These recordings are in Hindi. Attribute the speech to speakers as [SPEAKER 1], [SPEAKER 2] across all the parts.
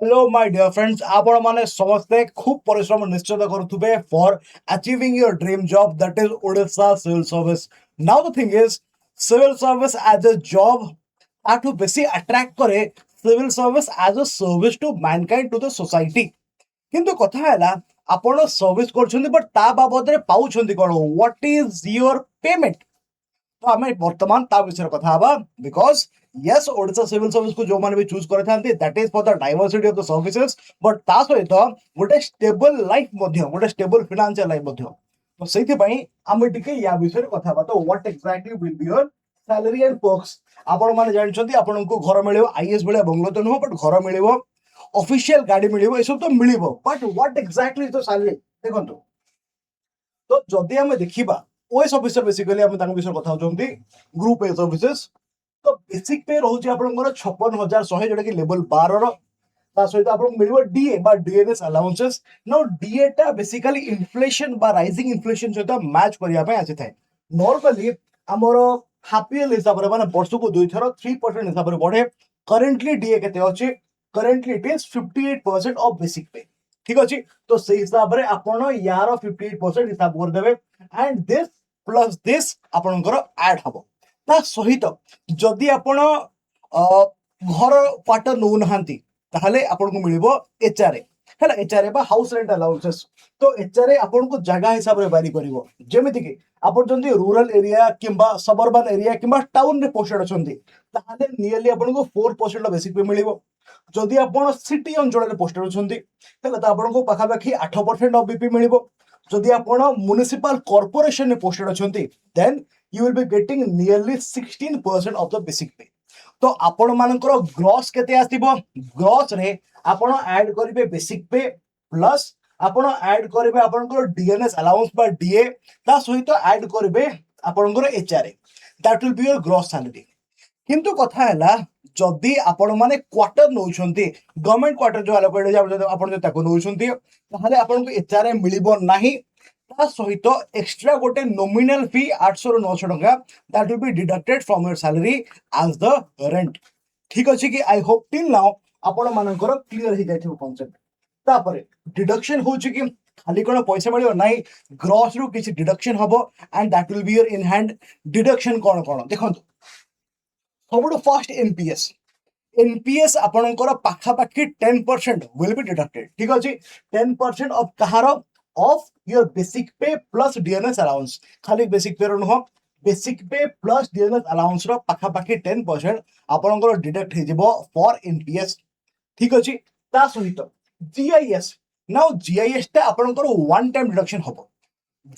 [SPEAKER 1] Hello, my dear friends. आपण माने समजते खूप परिश्रम निश्चित करुथुबे for achieving your dream job, that is Odisha Civil Service. Now the thing is, civil service as a job ताठू बेसी attract करे civil service as a service to mankind, to the society. किंतु कथा हैला आपण सर्विस करछन्ती बट ता बाबद रे पाउछन्ती कोन, व्हाट इज योर पेमेंट? तो आम बर्तमान ता विषय कथा हबा because yes Odisha civil service को जो माने भी चूज करे थांती that is for the diversity of the services, but ता सहित गोटे स्टेबल लाइफ मध्य, गोटे स्टेबल फाइनेंशियल लाइफ मध्य। तो सेति पई आमे टिके या विषय कथा हबा। तो what exactly will be your salary and perks? आपण माने जानछन्ती आपण को घर मिलिबो, आईएएस बेले बंगलो तो नो, बट घर मिलिबो, ऑफिशियल गाड़ी मिलिबो, ए सब तो मिलिबो, but what exactly is the salary देखंतु। तो जदि आमे देखिबा ओएस ऑफिसर बेसिकली आमे तांग विषय कथा होचंती ग्रुप एस ऑफिसर्स। तो बेसिक पे रहउची आपनकर 56100 जोटा कि लेवल 12 रो। ता सहित आपन मिलिबो डीए बा डीएनएस अलाउंसेस। नाउ डीए टा बेसिकली इन्फ्लेशन बा राइजिंग इन्फ्लेशन सहित मैच करिया पे आसी थाए। नॉर्मली हमरो हाफ ईयर हिसाब रे माने वर्ष को दुई थरो 3% हिसाब रे बढ़े। करंटली डीए केते अछि? Currently it is 58% of basic पे। ठीक अछि? तो से हिसाब रे आपण यार 58% हिसाब कर देबे एंड दिस प्लस दिस आपनकर ऐड हबो। ता सहित जदि आपण घर पाट नौ नहांती ताहले आपन को मिलिबो एचआरए। हैला एचआरए बा हाउस रेंट अलाउंसेस। तो एचआरए आपन को जगह हिसाब रे बारी करिवो। जेमिति कि आपण जंदी रूरल एरिया किंबा सबर्बन एरिया किंबा टाउन रे पोस्टेड अछंती ताहले नियरली आपन को 4% बेसिक पे मिलिबो। जदि आपण सिटी अंचल रे पोस्टेड अछंती ताहले ता आपन को पाखा पाखी 8% ऑफ बीपी मिलिबो। जदि आपण म्युनिसिपल कॉर्पोरेशन रे पोस्टेड अछंती then you will be getting nearly 16% of the basic pay. तो आपण मानकर ग्रॉस केते आसीबो? ग्रॉस रे आपण ऐड करिवे बेसिक पे प्लस आपण ऐड करिवे आपनकर डीएनएस अलाउंस बा डीए, ता सहित ऐड करिवे आपनकर HRA. That will be your gross salary. किंतु कथा हैला जदि आपण माने क्वार्टर नउछंती, गवर्नमेंट क्वार्टर जो अलोकेटेड आपण जो ताको नउछंती ताहले आपण को एचआरए मिलिबो नाही। ता सहित एक्स्ट्रा गोटे नॉमिनल फी 800 ରୁ 900 टका that will be deducted from your salary as the rent. ठीक अछि कि आई होप टिल नाउ आपण मानकर क्लियर हो जाइथिबो कांसेप्ट। तापरे डिडक्शन होछि कि खाली कोन पैसा मिलियो नाही, ग्रॉस रु किछि डिडक्शन हबो and that will be your in hand deduction. कोन कोन देखंतु सबुठु फर्स्ट एनपीएस। एनपीएस आपनकर पाखा पाखी 10% विल बी डिडक्टेड। ठीक अछि? 10% ऑफ कहारो ऑफ योर बेसिक पे प्लस डीएनएस अलाउंस। खाली बेसिक पे नुह, बेसिक पे प्लस डीएनएस अलाउंस रो पाखा पाखी 10% आपनकर डिडक्ट हे जिवो फॉर एनपीएस। ठीक अछि? ता सहित जीआईएस। नाउ जीआईएस ता आपनकर वन टाइम डिडक्शन हबो।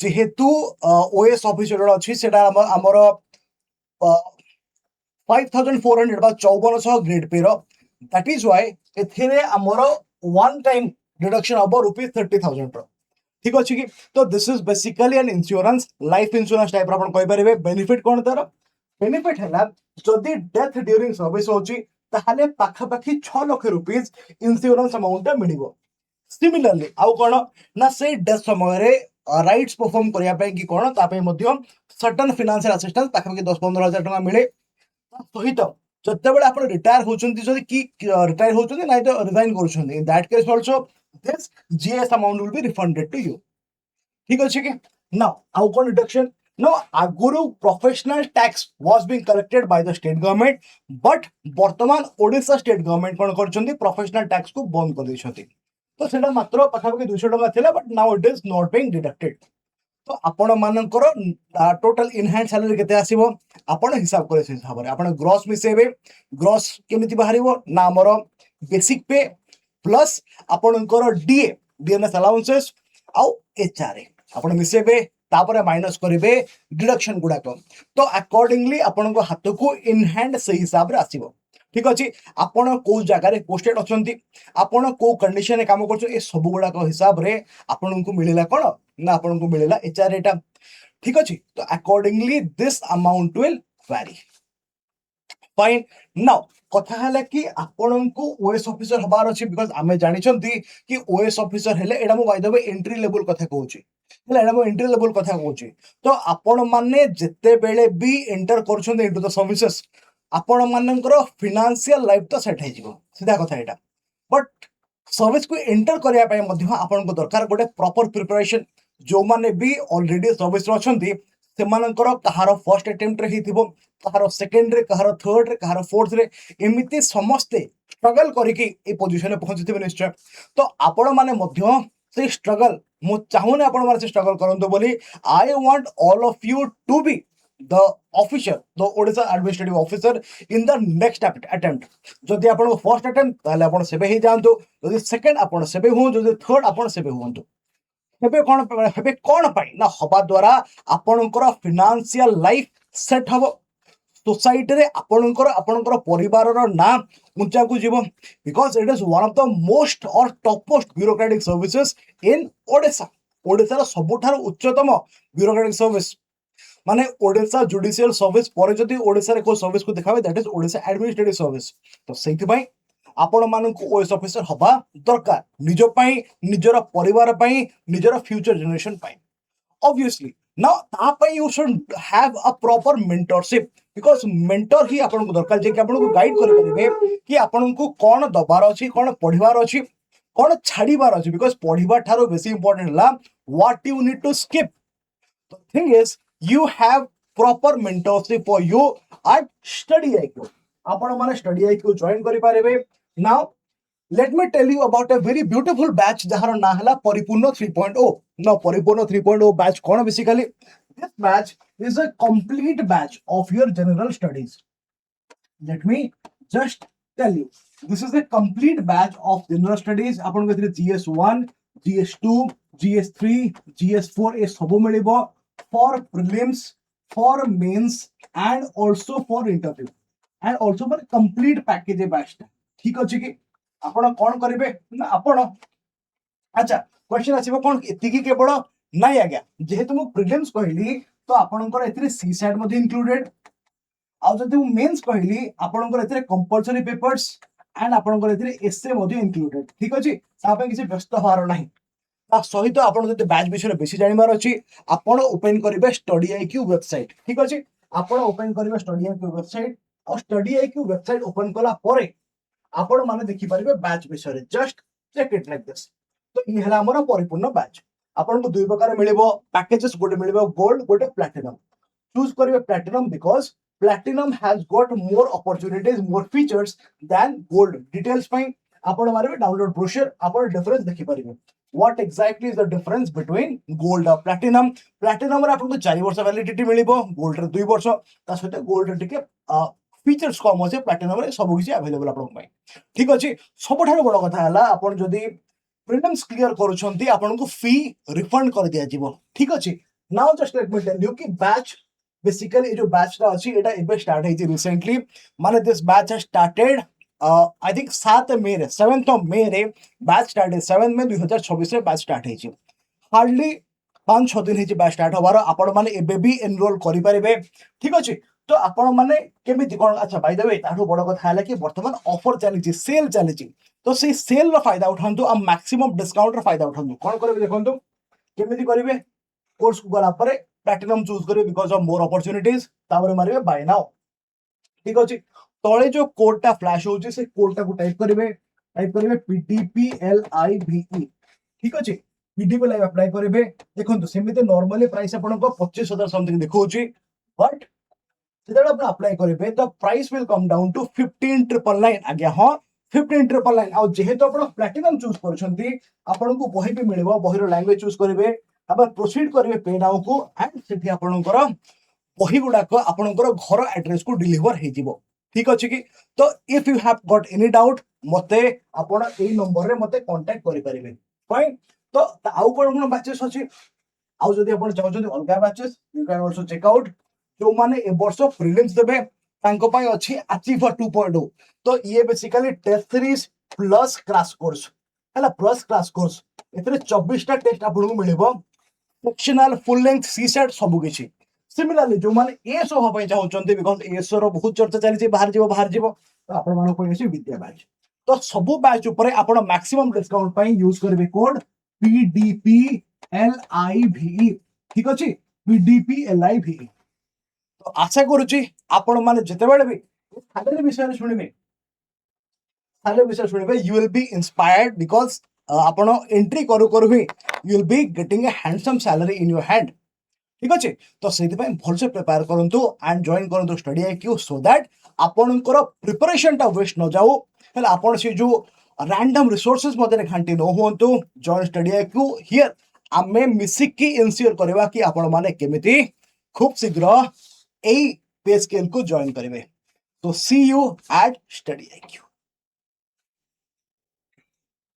[SPEAKER 1] जेहेतु ओएस ऑफिसर अछि सेटा हमर 5400 बा 5400 grade pay row. That is why एथिरे हमर वन टाइम डिडक्शन हबो ₹30,000 रो। ठीक अछि कि? तो this is basically an insurance, life insurance type आपण कहि परिबे। बेनिफिट कोन तार? बेनिफिट हैला जदि डेथ ड्यूरिंग सर्विस होची ताहाले पाखा पाखी 6 लाख रुपीस इंश्योरेंस अमाउंट मिलिबो। सिमिलरली आउ कोन ना से डेथ समय रे राइट्स परफॉर्म करिया पे कि कोन ता पे मध्य सर्टेन फाइनेंशियल असिस्टेंस पाखा पाखी 10-15 हजार टका मिले। सहित जते बेले आपण रिटायर होचंती जदि कि रिटायर होचंती नै तो रिजाइन करछंती, in that case also this GS amount will be refunded to you. ठीक अछि कि? नाउ हाउ कोन डिडक्शन? नो आगुरु professional tax was being collected by the state government, but वर्तमान ओडिशा स्टेट गवर्नमेंट कोन करछंती प्रोफेशनल टैक्स को बंद कर दैछंती। तो सेटा मात्र पाखापाखि 200 टका थिला, but now it is not being deducted. तो आपण मानकर टोटल इन हैंड सैलरी केते आसीबो आपण हिसाब करे से हिसाब रे आपण ग्रॉस मिसेबे। ग्रॉस केमिति बाहरिबो ना हमर बेसिक पे प्लस आपणकर डीए डीएनएस अलाउंसेस आउ एचआरए आपण मिसेबे, तापर माइनस करिवे डिडक्शन गुडा को। तो अकॉर्डिंगली आपण को हाथ को इन हैंड से हिसाब रे आसीबो। ठीक अछि? आपण को जगह रे पोस्टेड अछंती, आपण को कंडीशन रे काम करछो, ए सब गुडा को हिसाब रे आपण को मिलिला कोन ना आपण को मिलिला एचआरए टा। ठीक अछि? तो accordingly this amount will vary. Fine. Now कथा हला कि आपण को ओएस ऑफिसर हबार अछि बिकॉज़ आमे जानि छंती कि ओएस ऑफिसर हेले एडा मो by the way entry level कथा कहूची। हेला एडा मो एंट्री लेवल कथा कहूची। तो आपण माने जत्ते बेले भी एंटर करछन इनटू द सर्विसेस आपण मानकर फाइनेंशियल लाइफ तो सेट हे जिवो, सीधा कथा एटा। बट सर्विस को एंटर करने आपन को दरकार गोटे प्रॉपर प्रिपरेशन। जो माने भी ऑलरेडी सर्विस रो अछंती सेमानकर कहार फर्स्ट अटेम्प्ट रे हिथिबो, कहार सेकंड रे, कहार थर्ड रे, कहार फोर्थ रे, एमिति समस्ते स्ट्रगल करके ए पोजीशन में पहुंचथिबे निश्चय। तो आपण माने मध्य से स्ट्रगल मु चाहूने आपण माने से स्ट्रगल करंतो बोली I want all of you to be the officer, the Odisha administrative officer in the next attempt. जदि आपण फर्स्ट अटेम्प्ट ताले आपण सेबे ही जानतो, जदि सेकंड आपण सेबे हो, जदि थर्ड आपण सेबे होंतु। हेबे कोन पाई ना हबा द्वारा आपणकर फाइनेंशियल लाइफ सेट हबो, सोसाइटी रे आपणकर परिवार रो नाम ऊंचा को जीवो, because it is one of the most और topmost bureaucratic services in Odisha. Odisha रो सबुठार उच्चतम ब्यूरोक्रेटिक सर्विस माने ओडिशा जुडिशियल सर्विस पर जदि ओडिशा रे को सर्विस को देखावे that is Odisha administrative service. तो सेति भाई आपण मानक ओएस ऑफिसर हबा दरकार, निज पई, निजर परिवार पई, निजर फ्यूचर जनरेशन पई। ऑब्वियसली नाउ ता पई you should have a proper mentorship, because mentor ही आपण को दरकार जे कि आपण को गाइड कर परिबे कि आपण को कोन दबार अछि, कोन पढिबार अछि, कोन छाड़ीबार अछि। बिकॉज पढिबा थारो बेसी इंपोर्टेंट ला what you need to skip. The thing is, you have proper mentorship for you at Study IQ. आपण माने Study IQ join करि पारेबे। Now, let me tell you about a very beautiful batch जहार ना हला परिपूर्ण 3.0। Now, परिपूर्ण 3.0 batch cone basically? This batch is a complete batch of your general studies. Let me just tell you. This is a complete batch of general studies। आपण को GS1, GS2, GS3, GS4 ए सब मिलिबो for prelims, for mains and also for interview and also for complete package batch टा। ठीक अछि कि आपण कोन करिवे ना आपण अच्छा क्वेश्चन आसीबो कोन एतिकी केवल नाही आज्ञा जेहेतु मु प्रिलिम्स कहली तो आपणकर एथिरे सी सैट मध्ये इंक्लूडेड आ जदि मु मेंस कहली आपणकर एथिरे कंपलसरी पेपर्स एंड आपणकर एथिरे एसए मध्ये इंक्लूडेड। ठीक अछि ता पे किसी व्यस्त होवार नाही। ता सहित आपण जदि बैच विषय बेसी जानिबार अछि आपण ओपन करिवे स्टडी आईक्यू वेबसाइट। ठीक अछि आपण ओपन करिवे स्टडी आईक्यू वेबसाइट और स्टडी आईक्यू वेबसाइट ओपन कला परे आपण माने देखि परिवे बैच विषय। Just check it like this. तो ये हला हमर परिपूर्ण बैच। आपण को दुई प्रकार मिलिबो पैकेजेस, गोटे मिलिबो गोल्ड, गोटे प्लैटिनम। चूज करिवे platinum because platinum has got more opportunities, more features than gold. Details पई आपण मारिवे डाउनलोड ब्रोशर, आपण डिफरेंस देखि परिवे what exactly is the difference between gold और platinum। platinum रे आपन को 4 वर्ष वैलिडिटी मिलिबो, गोल्ड रे 2 वर्ष। ता सहित गोल्ड रे टिके फीचर्स कम अछि, platinum रे सब किछि अवेलेबल आपन पई। ठीक अछि सबठार बड़ कथा हला आपन जदी प्रीलिम्स क्लियर करूछंती आपन को फी रिफंड कर दिया जीवो। ठीक अछि now just let me tell you कि बैच बेसिकली जो बैच ता अछि एटा एबे स्टार्ट हेछि रिसेंटली। माने this batch has started I think 7 मई रे, 7th of May रे बैच स्टार्ट है। 7 मई 2024 रे बैच स्टार्ट हेछि। हार्डली 5-6 दिन हेछि बैच स्टार्ट होबार। आपण माने एबे भी एनरोल करि परिबे। ठीक अछि तो आपण माने केमिति कोन अच्छा बाय द वे ताठो बड़ कथा हला कि वर्तमान ऑफर चलिछि, सेल चलिछि। तो से सेल रो फायदा उठांतु आ मैक्सिमम डिस्काउंट रो फायदा उठांतु। कोन करबे देखंतु केमिति करिवे। कोर्स को गला परे प्लैटिनम चूज करिवे बिकॉज़ ऑफ मोर अपॉर्चुनिटीज, ताबरे मारिवे बाय नाउ। ठीक अछि तळे जो कोड टा फ्लैश होउची से कोड टा को टाइप करिवे PDPLIVE। ठीक अछि PDPLIVE अप्लाई करिवे। देखंतु सेमिते नॉर्मली प्राइस आपन को 25,000 समथिंग देखौची, बट जेतले आपण अप्लाई करिवे the price will come down to 15,999। आज्ञा हां 15,999। आ जेहेतु आपण प्लैटिनम चूज करछंती आपन को बही भी मिलिबो, बही रो लैंग्वेज चूज करिवे, अब प्रोसीड करिवे पे नाउ को एंड सेठी आपनकर बही गुडाक आपनकर घर एड्रेस को डिलीवर हे जिवो। ठीक अछि कि तो if you have got any doubt मते आपण ए नंबर रे मते कांटेक्ट करि परिबे। फाइन तो आउ कोन बैचेस अछि, आउ जदि आपण चाहछन अलगा batches you can also check out. जो माने ए वर्ष प्रीलिम्स देबे तांको पय अछि अचीवर 2.0। तो ये basically test series plus crash course हला, प्लस क्रैश कोर्स एतरे 24 टा टेस्ट आपन को मिलिबो, sectional full length CSAT सब किछि। सिमिलरली जो माने एसो हो पय चाहउचंती बिकॉज़ एसो रो बहुत चर्चा चली छै, बाहर जीवो तो आपण मानो को एसी विद्या बैच। तो सब बैच ऊपर आपण मैक्सिमम डिस्काउंट पय यूज करबे कोड PDPLIVE। ठीक अछि PDPLIVE। तो आशा करूची आपण माने जते बेले भी खाली विषय सुनिबे ଖାଲି ବିଷୟ ଶୁଣିବେ you will be inspired because ଆପଣ ଏଣ୍ଟ୍ରି କରୁ କରୁ ହିଁ you will be getting a handsome salary in your hand। ঠিক ଅଛି ତ ସେଇଥିପାଇଁ ଭଲସେ ପ୍ରିପେୟାର କରନ୍ତୁ ଆଣ୍ଡ ଜଏନ୍ କରନ୍ତୁ ଷ୍ଟଡି ଆଇକ୍ୟୁ ସୋ ଦ୍ୟାଟ୍ ଆପଣଙ୍କର ପ୍ରିପାରେସନଟା ୱେଷ୍ଟ ନ ଯାଉ ହେଲେ ଆପଣ ସେ ଯୋଉ ରାଣ୍ଡମ୍ ରିସୋର୍ସେସ୍ ମଧ୍ୟରେ ଘାଣ୍ଟି ନ ହୁଅନ୍ତୁ। ଜଏନ୍ ଷ୍ଟଡି ଆଇକ୍ୟୁ ହିୟର ଆମେ ମିଶିକି ଇନସିଓର କରିବା କି ଆପଣମାନେ କେମିତି ଖୁବ୍ ଶୀଘ୍ର ଏଇ ପେ ସ୍କେଲକୁ ଜଏନ୍ କରିବେ। So see you at Study IQ।